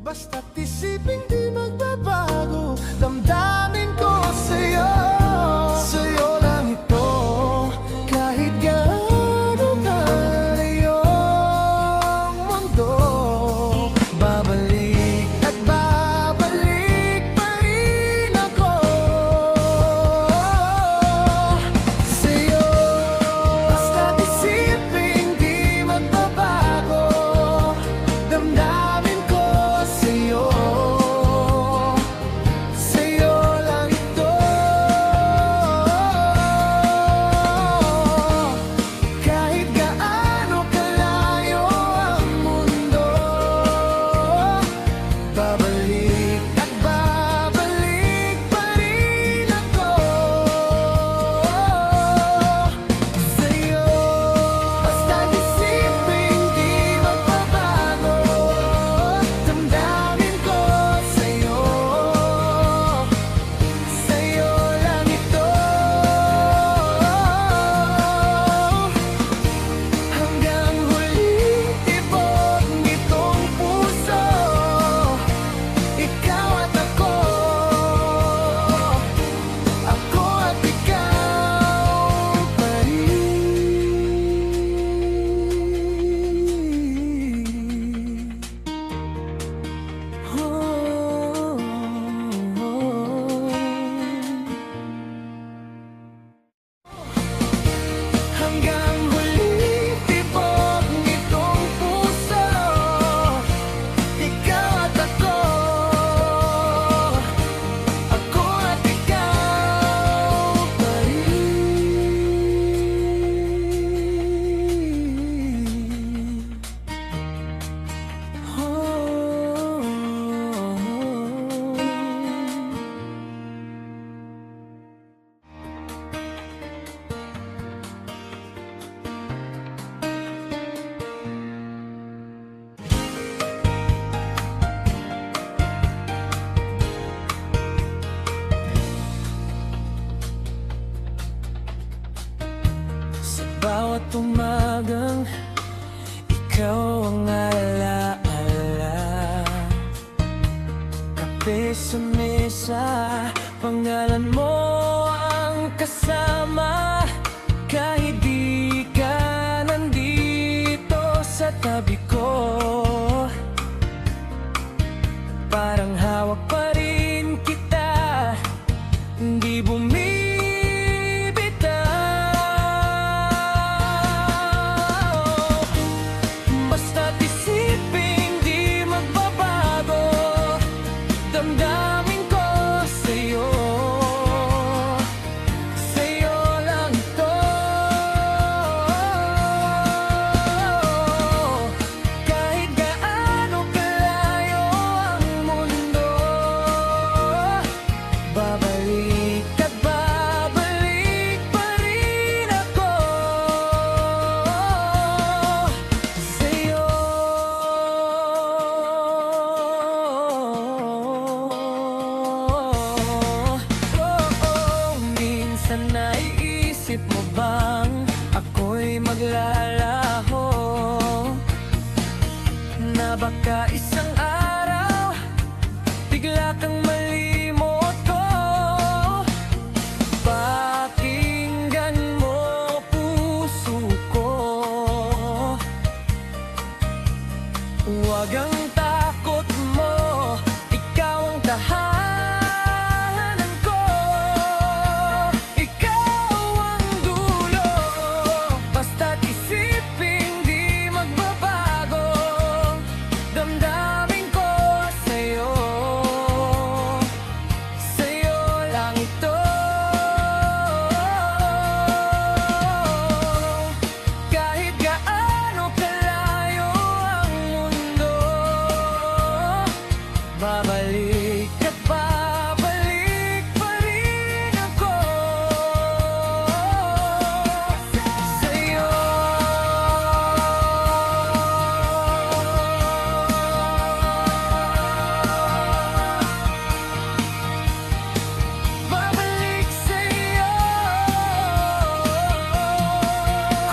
Basta't isipin di magbabago, damdamin ko sa'yo. Sa'yo lang ito, kahit gaano kalayo ang mundo. Babalik at babalik pa rin ako sa'yo. Basta't isipin di magbabago, damdamin ko sa'yo. Sa'yo lang ito, kahit gaano kalayo ang mundo. Babalik at babalik pa rin ako sa'yo. Basta't isipin di magbabago, damdamin ko sa'yo. Sa'yo lang ito, hanggang huling tibok nitong puso. Ikaw at ako at ikaw pa rin. Hanggang huling tibok nitong puso, ikaw at ako at ikaw pa Sa bawat umagang ikaw ang alaala, kape sa mesa, pangalan mo ang kasama. Kahit di ka nandito sa tabi ko, parang hawak pa rin kita, hindi bumibitaw. Basta't isipin di magbabago, damdamin ko sa'yo. Sa'yo lang ito, kahit gaano kalayo ang mundo. Babalik at babalik pa rin ako sa'yo. Minsan naiisip mo bang ako'y maglalaho, na baka isang araw bigla kang